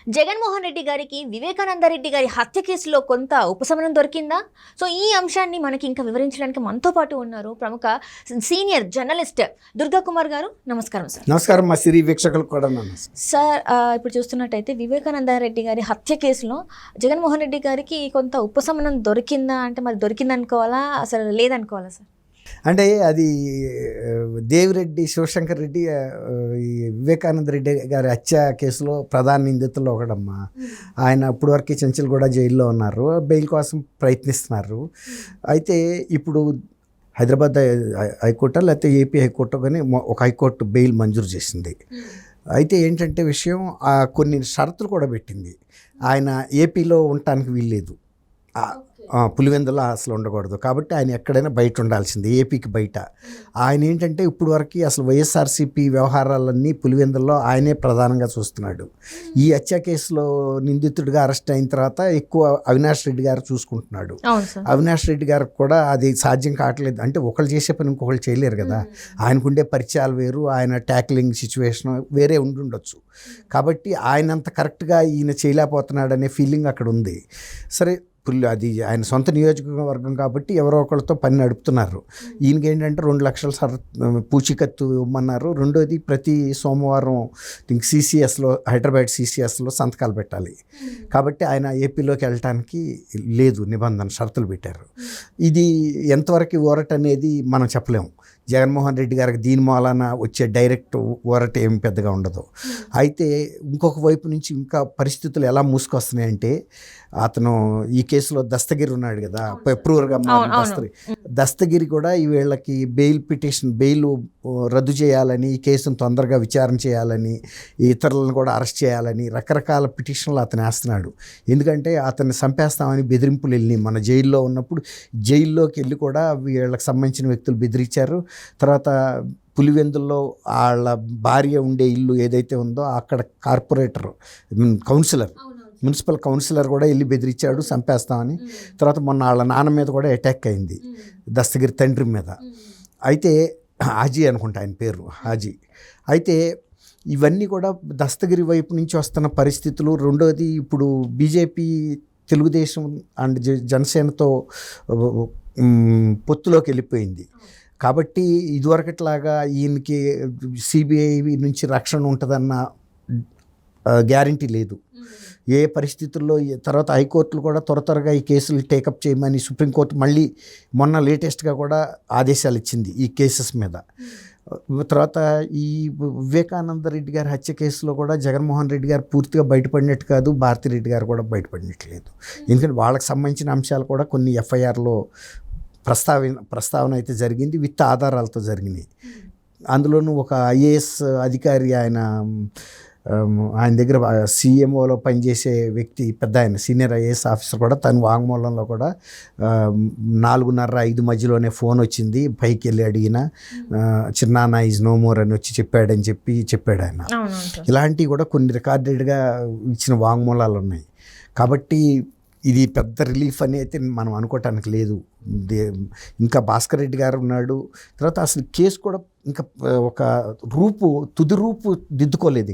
జగన్మోహన్ రెడ్డి గారికి వివేకానంద రెడ్డి గారి హత్య కేసులో కొంత ఉపశమనం దొరికిందా? సో ఈ అంశాన్ని మనకి ఇంకా వివరించడానికి మనతో పాటు ఉన్నారు ప్రముఖ సీనియర్ జర్నలిస్ట్ దుర్గా కుమార్ గారు. నమస్కారం సార్. నమస్కారం మా సిరి వీక్షకులకు కూడా సార్. ఇప్పుడు చూస్తున్నట్టయితే వివేకానంద రెడ్డి గారి హత్య కేసులో జగన్మోహన్ రెడ్డి గారికి కొంత ఉపశమనం దొరికిందా అంటే మరి దొరికిందనుకోవాలా అసలు లేదనుకోవాలా సార్? అంటే అది దేవిరెడ్డి శివశంకర్ రెడ్డి ఈ వివేకానంద రెడ్డి గారి హత్య కేసులో ప్రధాన నిందితుల్లో ఒకడమ్మా. ఆయన అప్పటి వరకు చెంచల్గూడ జైల్లో ఉన్నారు, బెయిల్ కోసం ప్రయత్నిస్తున్నారు. అయితే ఇప్పుడు హైదరాబాద్ హైకోర్టు లేకపోతే ఏపీ హైకోర్టు కానీ ఒక హైకోర్టు బెయిల్ మంజూరు చేసింది. అయితే ఏంటంటే విషయం కొన్ని షరతులు కూడా పెట్టింది. ఆయన ఏపీలో ఉండటానికి వీల్లేదు, పులివెందులో అసలు ఉండకూడదు, కాబట్టి ఆయన ఎక్కడైనా బయట ఉండాల్సింది, ఏపీకి బయట. ఆయన ఏంటంటే ఇప్పుడు వరకు అసలు వైఎస్ఆర్సీపీ వ్యవహారాలన్నీ పులివెందుల్లో ఆయనే ప్రధానంగా చూస్తున్నాడు. ఈ హత్య కేసులో నిందితుడిగా అరెస్ట్ అయిన తర్వాత ఎక్కువ అవినాష్ రెడ్డి గారు చూసుకుంటున్నాడు. అవినాష్ రెడ్డి గారికి కూడా అది సాధ్యం కావట్లేదు. అంటే ఒకళ్ళు చేసే పని ఇంకొకళ్ళు చేయలేరు కదా. ఆయనకుండే పరిచయాలు వేరు, ఆయన ట్యాక్లింగ్ సిచ్యువేషన్ వేరే ఉండొచ్చు. కాబట్టి ఆయన అంత కరెక్ట్గా ఈయన చేయలేకపోతున్నాడు అనే ఫీలింగ్ అక్కడ ఉంది. సరే, అది ఆయన సొంత నియోజకవర్గం కాబట్టి ఎవరో ఒకరితో పని నడుపుతున్నారు. ఈయనకి ఏంటంటే 2 లక్షల పూచీకత్తు ఇవ్వమన్నారు. రెండోది ప్రతి సోమవారం సిసిఎస్లో, హైదరాబాద్ సిసిఎస్లో సంతకాలు పెట్టాలి. కాబట్టి ఆయన ఏపీలోకి వెళ్ళటానికి లేదు, నిబంధన షరతులు పెట్టారు. ఇది ఎంతవరకు ఊరట అనేది మనం చెప్పలేము. జగన్మోహన్ రెడ్డి గారికి దీని మూలాన వచ్చే డైరెక్ట్ ఊరట ఏమి పెద్దగా ఉండదు. అయితే ఇంకొక వైపు నుంచి ఇంకా పరిస్థితులు ఎలా మూసుకొస్తున్నాయంటే, అతను ఈ కేసులో దస్తగిరి ఉన్నాడు కదా, అప్రూవర్గా దస్తగిరి కూడా ఈ వీళ్ళకి బెయిల్ రద్దు చేయాలని, ఈ కేసును తొందరగా విచారణ చేయాలని, ఇతరులను కూడా అరెస్ట్ చేయాలని రకరకాల పిటిషన్లు అతను వేస్తున్నాడు. ఎందుకంటే అతన్ని చంపేస్తామని బెదిరింపులు వెళ్ళి మన జైల్లో ఉన్నప్పుడు జైల్లోకి వెళ్ళి కూడా వీళ్ళకి సంబంధించిన వ్యక్తులు బెదిరించారు. తర్వాత పులివెందుల్లో వాళ్ళ భార్య ఉండే ఇల్లు ఏదైతే ఉందో అక్కడ కార్పొరేటర్ మున్సిపల్ కౌన్సిలర్ కూడా వెళ్ళి బెదిరించాడు చంపేస్తామని. తర్వాత మొన్న వాళ్ళ నాన్న మీద కూడా అటాక్ అయింది, దస్తగిరి తండ్రి మీద. అయితే హాజీ అనుకుంటా ఆయన పేరు, హాజీ. అయితే ఇవన్నీ కూడా దస్తగిరి వైపు నుంచి వస్తున్న పరిస్థితులు. రెండోది ఇప్పుడు బీజేపీ తెలుగుదేశం అండ్ జనసేనతో పొత్తులోకి వెళ్ళిపోయింది. కాబట్టి ఇదివరకట్లాగా ఈయనకి సిబిఐ నుంచి రక్షణ ఉంటుందన్న గ్యారంటీ లేదు ఏ పరిస్థితుల్లో. తర్వాత హైకోర్టులు కూడా త్వరగా ఈ కేసులు టేకప్ చేయమని సుప్రీంకోర్టు మళ్ళీ మొన్న లేటెస్ట్గా కూడా ఆదేశాలు ఇచ్చింది ఈ కేసెస్ మీద. తర్వాత ఈ వివేకానంద రెడ్డి గారి హత్య కేసులో కూడా జగన్మోహన్ రెడ్డి గారు పూర్తిగా బయటపడినట్టు కాదు, భారతిరెడ్డి గారు కూడా బయటపడినట్లేదు. ఎందుకంటే వాళ్ళకి సంబంధించిన అంశాలు కూడా కొన్ని ఎఫ్ఐఆర్లో ప్రస్తావన అయితే జరిగింది, విత్ ఆధారాలతో జరిగినాయి. అందులోనూ ఒక ఐఏఎస్ అధికారి, ఆయన దగ్గర సీఎంఓలో పనిచేసే వ్యక్తి, పెద్ద ఆయన సీనియర్ ఐఏఎస్ ఆఫీసర్ కూడా తన వాంగ్మూలంలో కూడా 4:30-5 మధ్యలోనే ఫోన్ వచ్చింది, పైకి వెళ్ళి అడిగిన చిన్నాన్న ఈజ్ నో మోర్ అని వచ్చి చెప్పాడు ఆయన. ఇలాంటివి కూడా కొన్ని రికార్డెడ్గా ఇచ్చిన వాంగ్మూలాలు ఉన్నాయి. కాబట్టి ఇది పెద్ద రిలీఫ్ అని అయితే మనం అనుకోవటానికి లేదు. ఇంకా భాస్కర్ రెడ్డి గారు ఉన్నాడు. తర్వాత అసలు కేసు కూడా ఇంకా ఒక తుది రూపు దిద్దుకోలేదు.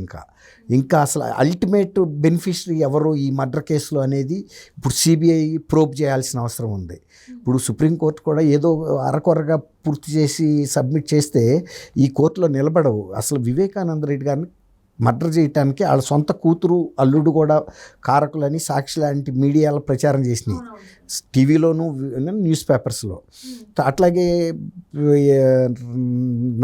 ఇంకా అసలు అల్టిమేట్ బెనిఫిషరీ ఎవరు ఈ మర్డర్ కేసులో అనేది ఇప్పుడు సిబిఐ ప్రోబ్ చేయాల్సిన అవసరం ఉంది. ఇప్పుడు సుప్రీంకోర్టు కూడా ఏదో అరకొరగా పూర్తి చేసి సబ్మిట్ చేస్తే ఈ కోర్టులో నిలబడవు. అసలు వివేకానంద రెడ్డి గారిని మర్డర్ చేయటానికి వాళ్ళ సొంత కూతురు, అల్లుడు కూడా కారకులని సాక్షి లాంటి మీడియాలో ప్రచారం చేసినాయి, టీవీలోను న్యూస్ పేపర్స్లో. అట్లాగే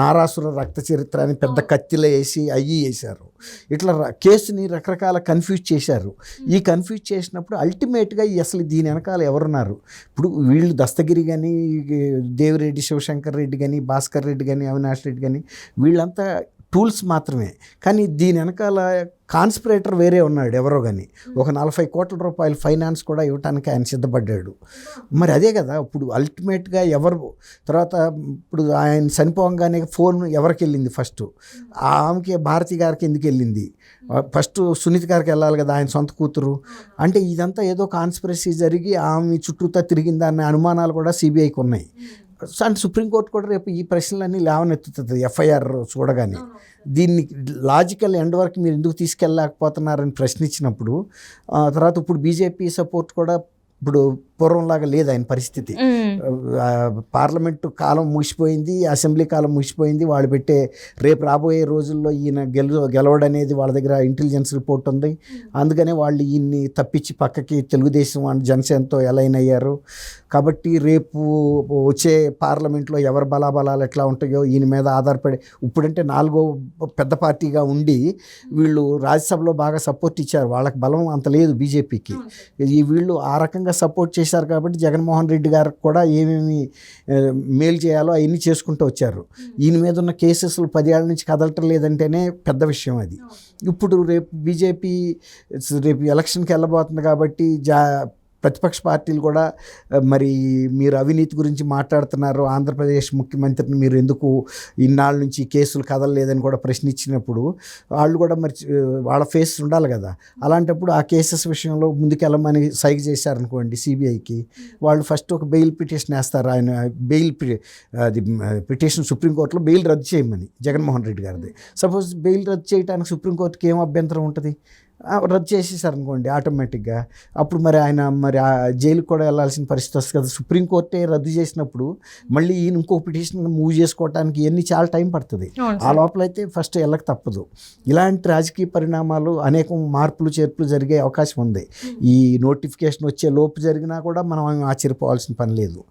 నారాసుర రక్త చరిత్ర అని పెద్ద కత్తిలో వేశారు. ఇట్లా కేసుని రకరకాల కన్ఫ్యూజ్ చేశారు. ఈ కన్ఫ్యూజ్ చేసినప్పుడు అల్టిమేట్గా అసలు దీని వెనకాల ఎవరున్నారు? ఇప్పుడు వీళ్ళు దస్తగిరి కానీ, దేవిరెడ్డి శివశంకర్ రెడ్డి కానీ, భాస్కర్ రెడ్డి కానీ, అవినాష్ రెడ్డి కానీ వీళ్ళంతా టూల్స్ మాత్రమే. కానీ దీని వెనకాల కాన్స్పిరేటర్ వేరే ఉన్నాడు ఎవరో కానీ. ఒక 40 కోట్ల రూపాయల ఫైనాన్స్ కూడా ఇవ్వటానికి ఆయన సిద్ధపడ్డాడు. మరి అదే కదా ఇప్పుడు అల్టిమేట్గా ఎవరు. తర్వాత ఇప్పుడు ఆయన చనిపోగానే ఫోన్ ఎవరికి వెళ్ళింది? ఫస్ట్ ఆమెకి, భారతి గారికి ఎందుకు వెళ్ళింది? ఫస్ట్ సునీత గారికి వెళ్ళాలి కదా, ఆయన సొంత కూతురు. అంటే ఇదంతా ఏదో కాన్స్పిరసీ జరిగి ఆమె చుట్టూతా తిరిగిందా అనే అనుమానాలు కూడా సిబిఐకి ఉన్నాయి. అంటే సుప్రీంకోర్టు కూడా రేపు ఈ ప్రశ్నలన్నీ లేవనెత్తుతుంది ఎఫ్ఐఆర్ చూడగానే. దీన్ని లాజికల్ ఎండ్ వరకు మీరు ఎందుకు తీసుకెళ్ళలేకపోతున్నారని ప్రశ్నించినప్పుడు తర్వాత ఇప్పుడు బీజేపీ సపోర్ట్ కూడా ఇప్పుడు పూర్వంలాగా లేదు ఆయన పరిస్థితి. పార్లమెంటు కాలం ముగిసిపోయింది, అసెంబ్లీ కాలం ముగిసిపోయింది. వాళ్ళు పెట్టే రేపు రాబోయే రోజుల్లో ఈయన గెలవడనేది వాళ్ళ దగ్గర ఇంటెలిజెన్స్ రిపోర్ట్ ఉంది. అందుకనే వాళ్ళు ఈయన్ని తప్పించి పక్కకి తెలుగుదేశం అండ్ జనసేనతో అలైన్ అయ్యారు. కాబట్టి రేపు వచ్చే పార్లమెంట్లో ఎవరి బలాబలాలు ఎట్లా ఉంటాయో ఈయన మీద ఆధారపడి ఇప్పుడంటే 4వ పెద్ద పార్టీగా ఉండి వీళ్ళు రాజ్యసభలో బాగా సపోర్ట్ ఇచ్చారు. వాళ్ళకి బలం అంత లేదు బీజేపీకి. ఈ వీళ్ళు ఆ రకంగా సపోర్ట్ చేశారు కాబట్టి జగన్మోహన్ రెడ్డి గారికి కూడా ఏమేమి మేలు చేయాలో అవన్నీ చేసుకుంటూ వచ్చారు. ఈయన మీద ఉన్న కేసెస్లు 10 ఏళ్ల నుంచి కదలటం లేదంటేనే పెద్ద విషయం అది. ఇప్పుడు రేపు బీజేపీ రేపు ఎలక్షన్కి వెళ్ళబోతుంది కాబట్టి ప్రతిపక్ష పార్టీలు కూడా మరి మీరు అవినీతి గురించి మాట్లాడుతున్నారు, ఆంధ్రప్రదేశ్ ముఖ్యమంత్రిని మీరు ఎందుకు ఇన్నాళ్ళ నుంచి కేసులు కదలలేదని కూడా ప్రశ్నించినప్పుడు వాళ్ళు కూడా మరి వాళ్ళ ఫేస్ ఉండాలి కదా. అలాంటప్పుడు ఆ కేసెస్ విషయంలో ముందుకెళ్ళమని సైగ చేశారనుకోండి సిబిఐకి, వాళ్ళు ఫస్ట్ ఒక బెయిల్ పిటిషన్ వేస్తారు. ఆయన బెయిల్ అది పిటిషన్ సుప్రీంకోర్టులో బెయిల్ రద్దు చేయమని జగన్మోహన్ రెడ్డి గారిది. సపోజ్ బెయిల్ రద్దు చేయడానికి సుప్రీంకోర్టుకి ఏం అభ్యంతరం ఉంటుంది? రద్దు చేసేసారనుకోండి ఆటోమేటిక్గా. అప్పుడు మరి ఆయన మరి జైలుకి కూడా వెళ్ళాల్సిన పరిస్థితి వస్తుంది కదా. సుప్రీంకోర్టే రద్దు చేసినప్పుడు మళ్ళీ ఈయన ఇంకో పిటిషన్ మూవ్ చేసుకోవడానికి ఇవన్నీ చాలా టైం పడుతుంది. ఆ లోపలైతే ఫస్ట్ వెళ్ళక తప్పదు. ఇలాంటి రాజకీయ పరిణామాలు అనేకం మార్పులు చేర్పులు జరిగే అవకాశం ఉంది. ఈ నోటిఫికేషన్ వచ్చే లోపు జరిగినా కూడా మనం ఆశ్చర్యపోవాల్సిన పని లేదు.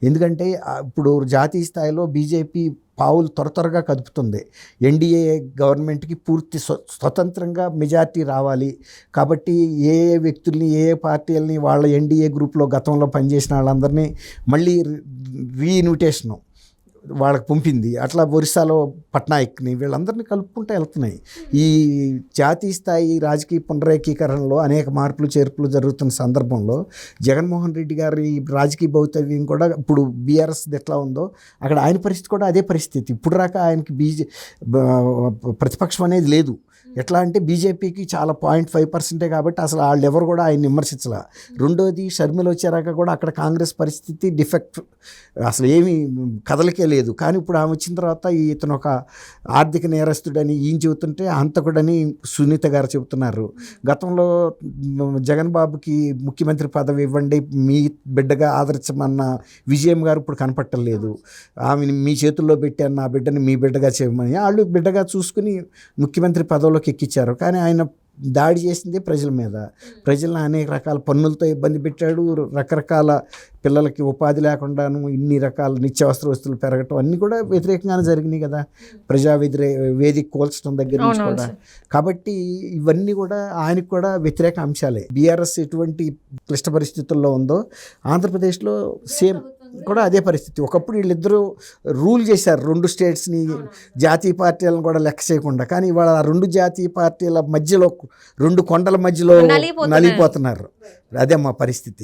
ఎందుకంటే ఇప్పుడు జాతీయ స్థాయిలో బీజేపీ పావులు త్వరగా కదుపుతుంది. ఎన్డీఏ గవర్నమెంట్కి పూర్తి స్వతంత్రంగా మెజార్టీ రావాలి కాబట్టి ఏ వ్యక్తుల్ని ఏ పార్టీలని వాళ్ళ ఎన్డీఏ గ్రూప్లో గతంలో పనిచేసిన వాళ్ళందరినీ మళ్ళీ రీఇన్విటేషను వాళ్ళకి పంపింది. అట్లా ఒరిస్సాలో పట్నాయక్ని వీళ్ళందరినీ కలుపుకుంటూ వెళ్తున్నాయి. ఈ జాతీయ స్థాయి రాజకీయ పునరేకీకరణలో అనేక మార్పులు చేర్పులు జరుగుతున్న సందర్భంలో జగన్మోహన్ రెడ్డి గారి రాజకీయ భౌతవ్యం కూడా ఇప్పుడు బీఆర్ఎస్ ఎట్లా ఉందో అక్కడ ఆయన పరిస్థితి కూడా అదే పరిస్థితి. ఇప్పుడు రాక ఆయనకి ప్రతిపక్షం అనేది లేదు. ఎట్లా అంటే బీజేపీకి చాలా 0.5% కాబట్టి అసలు వాళ్ళు ఎవరు కూడా ఆయన విమర్శించలే. రెండోది షర్మిల వచ్చారాక కూడా అక్కడ కాంగ్రెస్ పరిస్థితి డిఫెక్ట్ అసలు ఏమీ కదలికే లేదు. కానీ ఇప్పుడు ఆమె వచ్చిన తర్వాత ఇతను ఒక ఆర్థిక నేరస్తుడని ఈయన చెబుతుంటే హంతకుడని సునీత గారు చెబుతున్నారు. గతంలో జగన్ బాబుకి ముఖ్యమంత్రి పదవి ఇవ్వండి మీ బిడ్డగా ఆదరించమన్న విజయం గారు ఇప్పుడు కనపట్టం లేదు. ఆమెని మీ చేతుల్లో పెట్టాను నా బిడ్డని మీ బిడ్డగా చేయమని వాళ్ళు బిడ్డగా చూసుకుని ముఖ్యమంత్రి పదవిలోకి ఎక్కించారు. కానీ ఆయన దాడి చేసింది ప్రజల మీద. ప్రజలను అనేక రకాల పన్నులతో ఇబ్బంది పెట్టాడు. రకరకాల పిల్లలకి ఉపాధి లేకుండాను ఇన్ని రకాల నిత్యావసర వస్తువులు పెరగటం అన్నీ కూడా వ్యతిరేకంగానే జరిగినాయి కదా. వేదిక కోల్చడం దగ్గర నుంచి కూడా. కాబట్టి ఇవన్నీ కూడా ఆయనకు కూడా వ్యతిరేక అంశాలే. బీఆర్ఎస్ ఎటువంటి క్లిష్ట పరిస్థితుల్లో ఉందో ఆంధ్రప్రదేశ్లో సేమ్ కూడా అదే పరిస్థితి. ఒకప్పుడు వీళ్ళిద్దరూ రూల్ చేశారు 2 స్టేట్స్ని, జాతీయ పార్టీలను కూడా లెక్క చేయకుండా. కానీ ఇవాళ 2 జాతీయ పార్టీల మధ్యలో 2 కొండల మధ్యలో నలిగిపోతున్నారు. అదే మా పరిస్థితి.